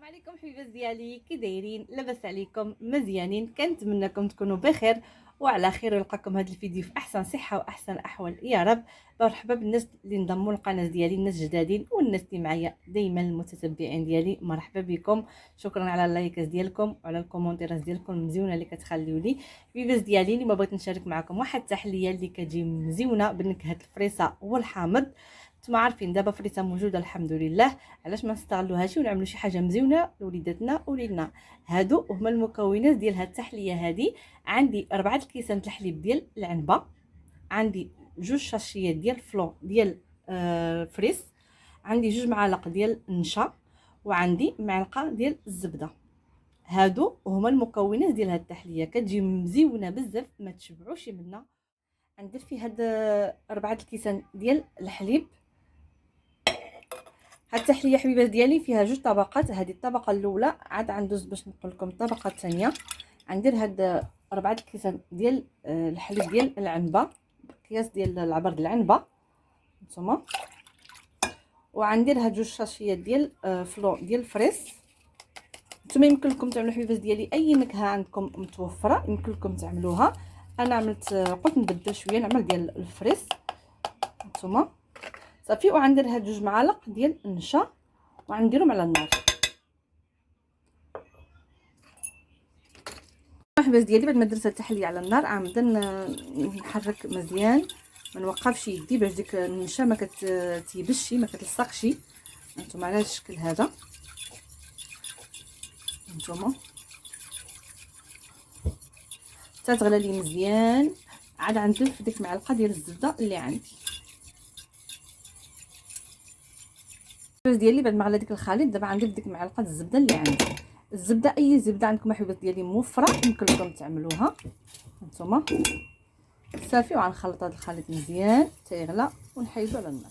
عليكم حبيبات ديالي، كي دايرين؟ لاباس عليكم؟ مزيانين؟ كنتمنىكم تكونوا بخير وعلى خير، ونلقاكم هذا الفيديو في احسن صحه واحسن احوال يا رب. مرحبا بالناس اللي انضموا للقناه ديالي، الناس جدادين والناس اللي معايا دائما المتتبعين ديالي، مرحبا بكم. شكرا على اللايكات ديالكم وعلى الكومونتيرات ديالكم المزيونه اللي كتخليو لي. حبيبات ديالي، اليوم بغيت نشارك معكم واحد التحليه اللي كتجي مزيونه بنكهه الفريصه والحامض. نتوما عارفين دابا فريصه موجوده الحمد لله، علاش ما نستغلوهاش ونعملوا شي حاجه مزيونه لوليداتنا ووليدنا. هادو هما المكونات ديال هاد التحليه هادي. عندي 4 الكيسان الحليب ديال العنبه، عندي 2 شاشيات ديال فلون ديال فريس، عندي 2 معالق ديال النشا، وعندي معلقه ديال الزبده. هادو هما المكونات ديال هاد التحليه، كتجي مزيونه بزاف ما تشبعوش منها. غندير في هاد 4 الكيسان ديال الحليب. هاد التحليه حبيبات ديالي فيها 2 طبقات، هذه الطبقه الاولى، عاد غندوز باش نقول لكم الطبقه الثانيه. غندير هاد 4 الكيسان ديال الحليب ديال العنبه، قياس ديال العبر ديال العنبه نتوما، وغندير هاد 2 شاشيات ديال فلون ديال الفريس. نتوما يمكن لكم تعملوا حبيبات ديالي اي نكهه عندكم متوفره يمكن لكم تعملوها. انا عملت قلت نبدل شويه نعمل ديال الفريس نتوما صافي. وغندير هاد 2 معالق ديال النشا وغنديرهم على النار. حبيبات ديالي، بعد ما درت التحليه على النار عامده نحرك مزيان، ما نوقفش يدي باش ديك النشا ما كتيبش ما كتلصقش. هانتوما على هذا الشكل هذا هانتوما حتى تغلى لي مزيان. عاد غندير في ديك المعلقه ديال الزبده اللي عندي. ديالي بعد ما غلى ديك الخليط دابا غندير ديك معلقه الزبده اللي عندي. الزبده اي زبده عندكم حبيبات ديالي موفره يمكن لكم تعملوها هانتوما صافي. وغنخلط هذا الخليط مزيان حتى يغلى ونحيدو على النار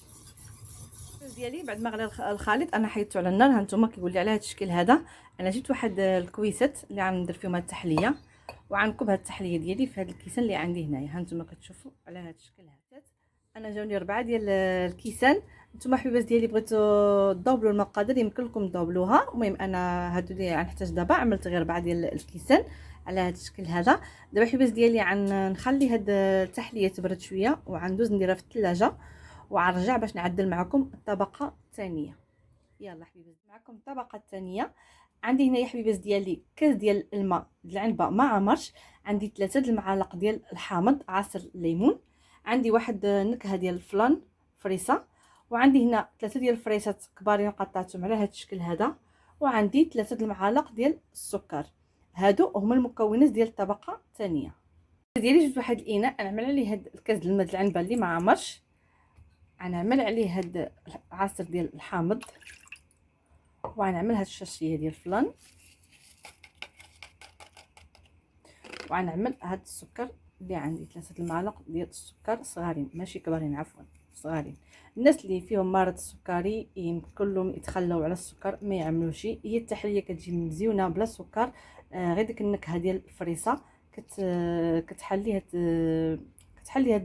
ديالي. بعد ما غلى الخليط انا حيدته على النار. هانتوما كيقول لي على هذا الشكل هذا. انا جبت واحد الكويسات اللي غندير فيهم هاد التحليه، وغنكب هاد التحليه ديالي في هاد الكيسان اللي عندي هنايا. هانتوما كتشوفوا على هذا الشكل هذا. انا جاوني 4 ديال الكيسان. نتوما حبيبات ديالي بغيتو تدوبلوا المقادير يمكن لكم تدوبلوها. المهم انا هادو اللي غنحتاج دابا عملت غير 4 ديال الكيسان على هذا الشكل هذا. دابا حبيبات ديالي غنخلي هاد التحليه تبرد شويه وغندوز نديرها في الثلاجه، وغنرجع باش نعدل معكم الطبقه الثانيه. يلا حبيبات معكم الطبقه الثانيه. عندي هنايا حبيبات ديالي كاس ديال الماء ديال العنبه ما عمرش، عندي 3 المعالق ديال الحامض عصير الليمون، عندي واحد نكهه ديال الفلان فريسه، وعندي هنا 3 ديال الفريسات كبارين قطعتهم على هذا الشكل هذا، وعندي 3 المعالق ديال السكر. هادو هما المكونات ديال الطبقه الثانيه ديالي. جبت واحد الاناء نعمل عليه هاد الكاس ديال الماء ديال العنبه اللي ما عمرش، غنعمل عليه هاد العصير ديال الحامض، وغنعمل هاد الشاشيه ديال الفلان، وغنعمل هاد السكر اللي عندي 3 المعالق ديال السكر صغارين ماشي كبارين عفوا صغارين. الناس اللي فيهم مرض السكري يمكن لهم يتخلوا على السكر ما يعملوش. هي التحليه كتجي مزيونه بلا سكر، غير ديك النكهه ديال الفريسه كتحلي هاد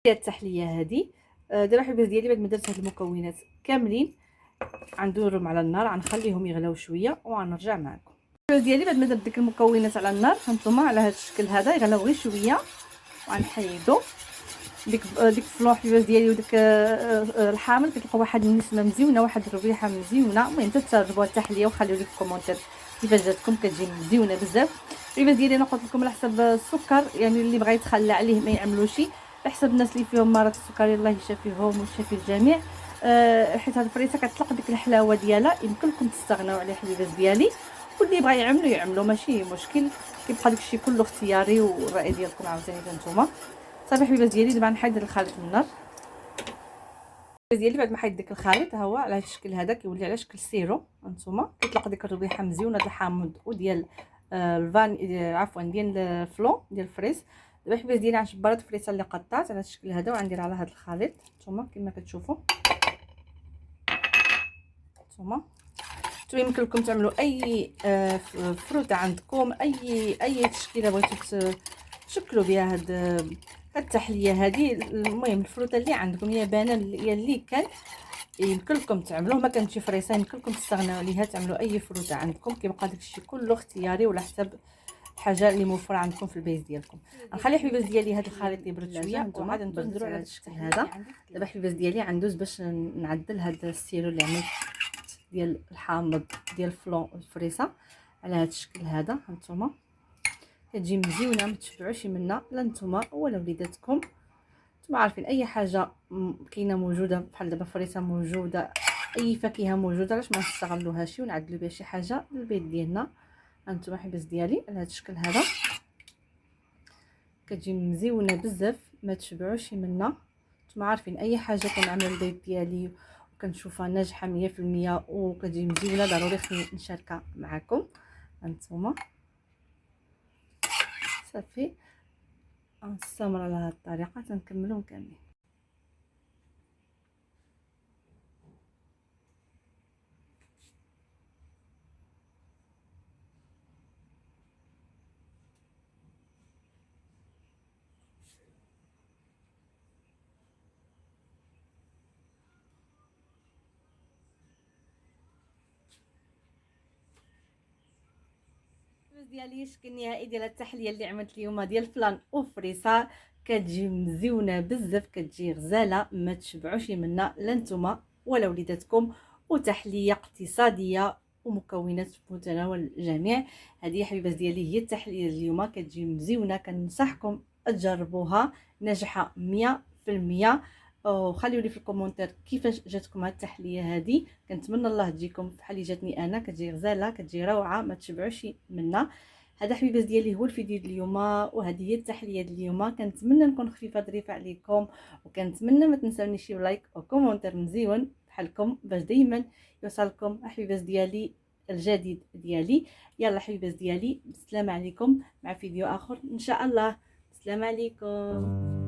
التحليه هذه. دابا حبيبات ديالي بعد ما درت هاد المكونات كاملين غندورهم على النار، غنخليهم يغلاو شويه وغنرجع معكم ديالي. بعد ما درت ديك المكونات على النار هانتوما على هذا الشكل هذا يغلاو غير شويه، وغنحيدو ديك الفلون حبيبات ديالي وديك الحامض. كتلقاو واحد النسمه مزيونه واحد الريحه مزيونه. المهم تجربوا التحليه وخليو لي في الكومونتير كيفاش جاتكم، كتجي مزيونه بزاف حبيبات ديالي. انا قلت لكم على حسب السكر، يعني اللي بغى يتخلى عليه ما يعملوش، على حسب الناس اللي فيهم مرض السكري الله يشافيهم ويشافي الجميع. حيت هاد الفريسه كتطلق ديك الحلاوه ديالها يمكن لكم تستغناو عليه حبيبات ديالي، واللي بغى يعملوا ماشي مشكل، كيبقى داكشي كله اختياري والراي ديالكم عاوتاني نتوما صافي. حبيبات ديالي دابا نحيد الخليط من النار ديالي. بعد ما حيد ديك الخليط ها هو على هذا الشكل هذا كيولي على شكل سيرو هانتوما، كيطلق ديك الربيحه مزيونه ديال الحامض وديال الفان عفوا ديال الفلون ديال الفريس. دابا حبيبات ديالي غنشبر هاد الفريسه اللي قطعت على هذا الشكل هذا وغندير على هذا الخليط هانتوما كما كتشوفوا هانتوما. يمكن لكم تعملوا اي فروت عندكم، اي تشكيله بغيتو تشكلوا بها هاد هاد التحليه هذه المهم الفروته اللي عندكم يا بنات اللي كان يمكن لكم تعملوه، ما كانت شي فريسه يمكن لكم تستغناو عليها تعملوا اي فروته عندكم، كيبقى داكشي كله اختياري ولا حسب الحاجه اللي موفره عندكم في البيت ديالكم. غنخلي الحبيبات ديالي هاد الخليط يبرد شويه وعاد ندوزو على هاد الشكل هذا. دابا الحبيبات ديالي غندوز باش نعدل هاد السيرو اللي عملت ديال الحامض ديال الفلون الفريسه على هاد الشكل هذا. هانتوما كتجي مزيونه، ما تشبعوش منها لا نتوما ولا وليداتكم. نتوما عارفين اي حاجه كاينه موجوده بحال دابا فريسه موجوده، اي فاكهه موجوده، علاش ما نستغلوهاش ونعدلوا بها شي حاجه للبيت ديالنا. هانتوما حبيبات ديالي على هذا الشكل هذا كتجي مزيونه بزاف، ما تشبعوش منها. نتوما عارفين اي حاجه كنعمل البيت ديالي وكنشوفها ناجحه 100% وكتجي مزيونه، ضروري خصني نشاركها معكم. هانتوما صافي غنستمر على هذه الطريقه تنكملهم كاملين. ديالي الشكل النهائي ديال التحليه اللي عملت اليوم ديال الفلان وفريسه، كتجي مزيونه بزاف، كتجي غزاله ما تشبعوش منها لا نتوما ولا وليداتكم، وتحليه اقتصاديه ومكونات في متناول الجميع. هذه حبيبات ديالي هي التحليه اليوم، كتجي مزيونه، كنصحكم تجربوها، ناجحه 100%. وخليوا لي في الكومونتير كيفاش جاتكم هاد التحليه هذه، كنتمنى الله تجيكم بحال اللي جاتني انا، كتجي غزاله كتجي روعه ما تشبعوش منها. هذا حبيبات ديالي هو الفيديو ديال اليوم، وهذه هي التحليه ديال اليوم. كنتمنى نكون خفيفه ظريفه عليكم، وكنتمنى ما تنساونيش بلايك وكومونتير مزيون بحالكم باش دائما يوصلكم حبيبات ديالي الجديد ديالي. يلا حبيبات ديالي، السلام عليكم، مع فيديو اخر ان شاء الله. السلام عليكم.